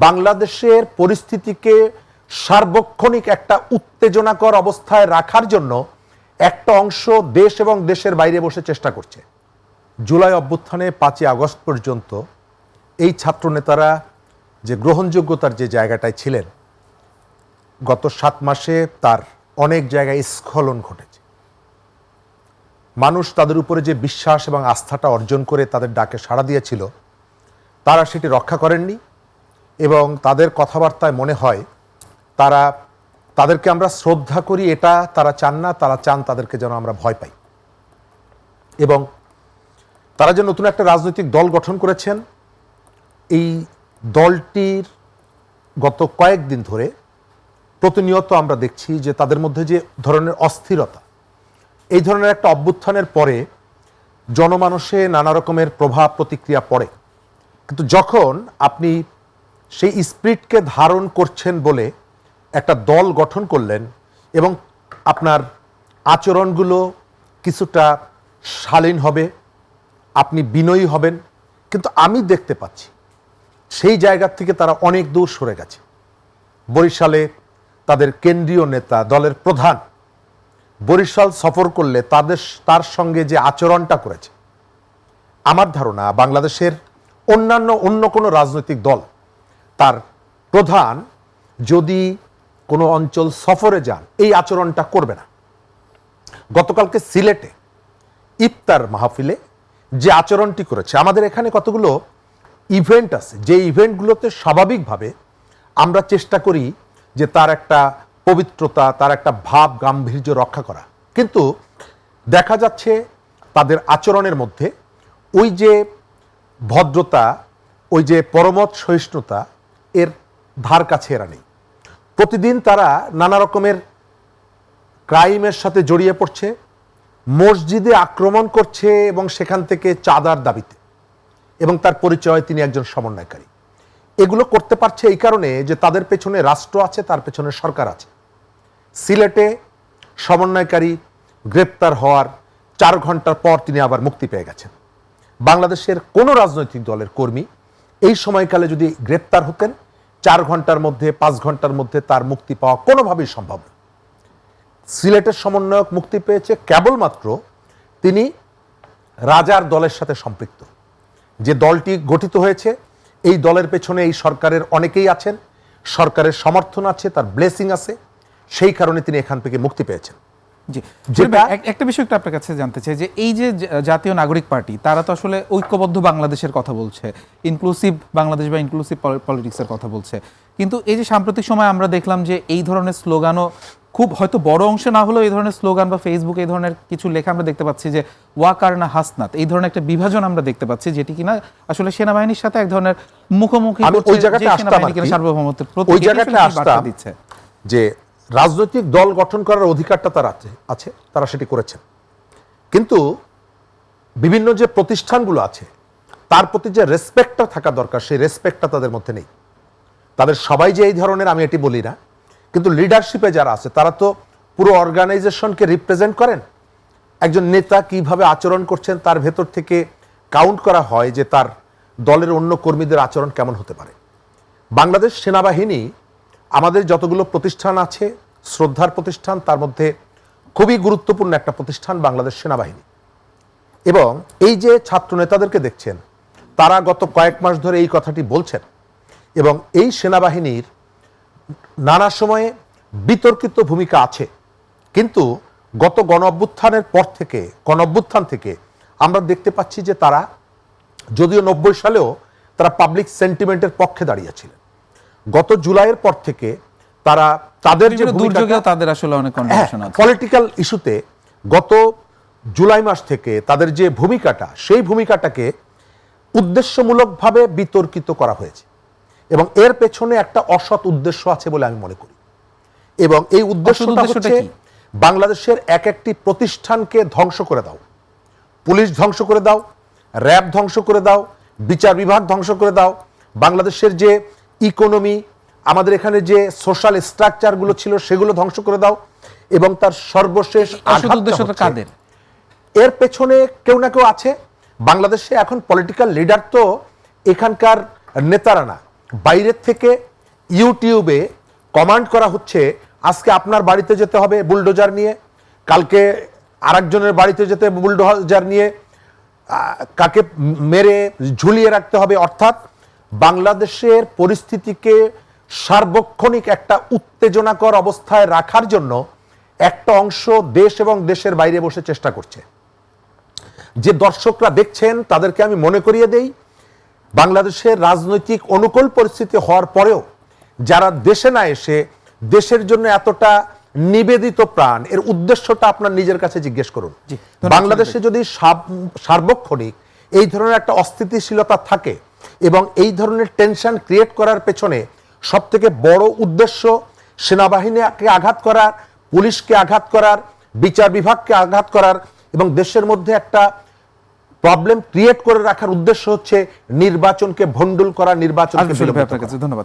বাংলাদেশের পরিস্থিতিকে সার্বক্ষণিক একটা উত্তেজনাকর অবস্থায় রাখার জন্য একটা অংশ দেশ এবং দেশের বাইরে বসে চেষ্টা করছে। জুলাই অভ্যুত্থানে 5ই আগস্ট পর্যন্ত এই ছাত্র নেতারা যে গ্রহণযোগ্যতার যে জায়গাটায় ছিলেন, গত 7 মাসে তার অনেক জায়গায় স্খলন ঘটেছে। মানুষ তাদের উপরে যে বিশ্বাস এবং আস্থাটা অর্জন করে তাদের ডাকে সাড়া দিয়েছিল, তারা সেটি রক্ষা করেননি এবং তাদের কথাবার্তায় মনে হয় তাদেরকে আমরা শ্রদ্ধা করি, এটা তারা চান না। তারা চান তাদেরকে যেন আমরা ভয় পাই। এবং তারা যে নতুন একটা রাজনৈতিক দল গঠন করেছেন, এই দলটির গত কয়েকদিন ধরে প্রতিনিয়ত আমরা দেখছি যে তাদের মধ্যে যে ধরনের অস্থিরতা, এই ধরনের একটা অভ্যুত্থানের পরে জনমানসে নানা রকমের প্রভাব প্রতিক্রিয়া পড়ে। কিন্তু যখন আপনি সেই স্পিরিটকে ধারণ করছেন বলে একটা দল গঠন করলেন এবং আপনার আচরণগুলো কিছুটা শালীন হবে, আপনি বিনয়ী হবেন, কিন্তু আমি দেখতে পাচ্ছি সেই জায়গা থেকে তারা অনেক দূর সরে গেছে। বরিশালে তাদের কেন্দ্রীয় নেতা, দলের প্রধান বরিশাল সফর করলে তার সঙ্গে যে আচরণটা করেছে, আমার ধারণা বাংলাদেশের অন্য কোনো রাজনৈতিক দল তার প্রধান যদি কোনো অঞ্চল সফরে যান এই আচরণটা করবে না। গতকালকে সিলেটে ইফতার মাহফিলে যে আচরণটি করেছে, আমাদের এখানে কতগুলো ইভেন্ট আছে, যে ইভেন্টগুলোতে স্বাভাবিকভাবে আমরা চেষ্টা করি যে তার একটা পবিত্রতা, তার একটা ভাব গাম্ভীর্য রক্ষা করা, কিন্তু দেখা যাচ্ছে তাদের আচরণের মধ্যে ওই যে ভদ্রতা, ওই যে পরমত সহিষ্ণুতা, এর ধার কাছে এরা নেই। প্রতিদিন তারা নানা রকমের ক্রাইমের সাথে জড়িয়ে পড়ছে, মসজিদে আক্রমণ করছে এবং সেখান থেকে চাঁদার দাবিতে, এবং তার পরিচয় তিনি একজন সমন্বয়কারী। এগুলো করতে পারছে এই কারণে যে তাদের পেছনে রাষ্ট্র আছে, তার পেছনে সরকার আছে। সিলেটে সমন্বয়কারী গ্রেপ্তার হওয়ার 4 ঘন্টার পর তিনি আবার মুক্তি পেয়ে গেছেন। বাংলাদেশের কোনো রাজনৈতিক দলের কর্মী এই সময়কালে যদি গ্রেপ্তার হতেন, 4 ঘন্টার মধ্যে 5 ঘন্টার মধ্যে তার মুক্তি পাওয়া কোনোভাবেই সম্ভব না। সিলেটের সমন্বয়ক মুক্তি পেয়েছে কেবলমাত্র তিনি রাজার দলের সাথে সম্পৃক্ত। যে দলটি গঠিত হয়েছে, এই দলের পেছনে এই সরকারের অনেকেই আছেন, সরকারের সমর্থন আছে, তার ব্লেসিং আছে, সেই কারণে তিনি এখান থেকে মুক্তি পেয়েছেন। জি, একটা বিষয় একটু আপনার কাছে জানতে চাই যে এই যে জাতীয় নাগরিক পার্টি, তারা তো আসলে ঐক্যবদ্ধ বাংলাদেশের কথা বলছে, ইনক্লুসিভ বাংলাদেশ বা ইনক্লুসিভ পলিটিক্সের কথা বলছে, কিন্তু এই যে সাম্প্রতিক সময় আমরা দেখলাম যে এই ধরনের স্লোগানও খুব হয়তো বড় অংশে না হলেও এই ধরনের স্লোগান বা ফেসবুকে এই ধরনের কিছু লেখা আমরা দেখতে পাচ্ছি যে ওয়াকার না হাসনাত, এই ধরনের একটা বিভাজন আমরা দেখতে পাচ্ছি, যেটি কিনা আসলে সেনাবাহিনীর সাথে এক ধরনের মুখোমুখি দিচ্ছে যে রাজনৈতিক দল গঠন করার অধিকারটা তার আছে, তারা সেটি করেছেন, কিন্তু বিভিন্ন যে প্রতিষ্ঠানগুলো আছে তার প্রতি যে রেসপেক্টটা থাকা দরকার, সেই রেসপেক্টটা তাদের মধ্যে নেই। তাদের সবাই যে এই ধরনের, আমি এটি বলি না, কিন্তু লিডারশিপে যারা আছে তারা তো পুরো অর্গানাইজেশনকে রিপ্রেজেন্ট করেন। একজন নেতা কিভাবে আচরণ করছেন তার ভেতর থেকে কাউন্ট করা হয় যে তার দলের অন্য কর্মীদের আচরণ কেমন হতে পারে। বাংলাদেশ সেনাবাহিনী আমাদের যতগুলো প্রতিষ্ঠান আছে, শ্রদ্ধার প্রতিষ্ঠান, তার মধ্যে খুবই গুরুত্বপূর্ণ একটা প্রতিষ্ঠান বাংলাদেশ সেনাবাহিনী। এবং এই যে ছাত্র নেতাদেরকে দেখছেন, তারা গত কয়েক মাস ধরে এই কথাটি বলছেন এবং এই সেনাবাহিনীর নানা সময়ে বিতর্কিত ভূমিকা আছে, কিন্তু গত গণ অভ্যুত্থান থেকে আমরা দেখতে পাচ্ছি যে তারা, যদিও 90 সালেও তারা পাবলিক সেন্টিমেন্টের পক্ষে দাঁড়িয়েছিলেন, গত জুলাইয়ের পর থেকে তারা তাদের যে ভূমিকা, তাদের আসলে অনেক কন্ট্রিবিউশন আছে পলিটিক্যাল ইস্যুতে, গত জুলাই মাস থেকে তাদের যে ভূমিকাটা, সেই ভূমিকাটাকে উদ্দেশ্যমূলকভাবে বিতর্কিত করা হয়েছে এবং এর পেছনে একটা অসৎ উদ্দেশ্য আছে বলে আমি মনে করি। এবং এই উদ্দেশ্যটা হচ্ছে বাংলাদেশের এক একটি প্রতিষ্ঠানকে ধ্বংস করে দাও, পুলিশ ধ্বংস করে দাও, র্যাব ধ্বংস করে দাও, বিচার বিভাগ ধ্বংস করে দাও, বাংলাদেশের যে ইকোনমি, আমাদের এখানে যে সোশ্যাল স্ট্রাকচারগুলো ছিল সেগুলো ধ্বংস করে দাও। এবং তার সর্বশেষ কাদের, এর পেছনে কেউ না কেউ আছে। বাংলাদেশে এখন পলিটিক্যাল লিডার তো এখানকার নেতারা না, বাইরের থেকে ইউটিউবে কমান্ড করা হচ্ছে, আজকে আপনার বাড়িতে যেতে হবে বুলডোজার নিয়ে, কালকে আরেকজনের বাড়িতে যেতে বুলডোজার নিয়ে, কাকে মেরে ঝুলিয়ে রাখতে হবে। অর্থাৎ বাংলাদেশের পরিস্থিতিকে সার্বক্ষণিক একটা উত্তেজনাকর অবস্থায় রাখার জন্য একটা অংশ দেশ এবং দেশের বাইরে বসে চেষ্টা করছে। যে দর্শকরা দেখছেন তাদেরকে আমি মনে করিয়ে দেই, বাংলাদেশের রাজনৈতিক অনুকূল পরিস্থিতি হওয়ার পরেও যারা দেশে না এসে দেশের জন্য এতটা নিবেদিত প্রাণ, এর উদ্দেশ্যটা আপনার নিজের কাছে জিজ্ঞেস করুন। বাংলাদেশে যদি সার্বক্ষণিক এই ধরনের একটা অস্থিতিশীলতা থাকে এবং এই ধরনের টেনশন ক্রিয়েট করার পেছনে সব থেকে বড় উদ্দেশ্য সেনাবাহিনীকে আঘাত করার, পুলিশকে আঘাত করার, বিচার বিভাগকে আঘাত করার এবং দেশের মধ্যে একটা প্রবলেম ক্রিয়েট করে রাখার উদ্দেশ্য হচ্ছে নির্বাচনকে ভণ্ডুল করা, নির্বাচনকে আপনার কাছে ধন্যবাদ।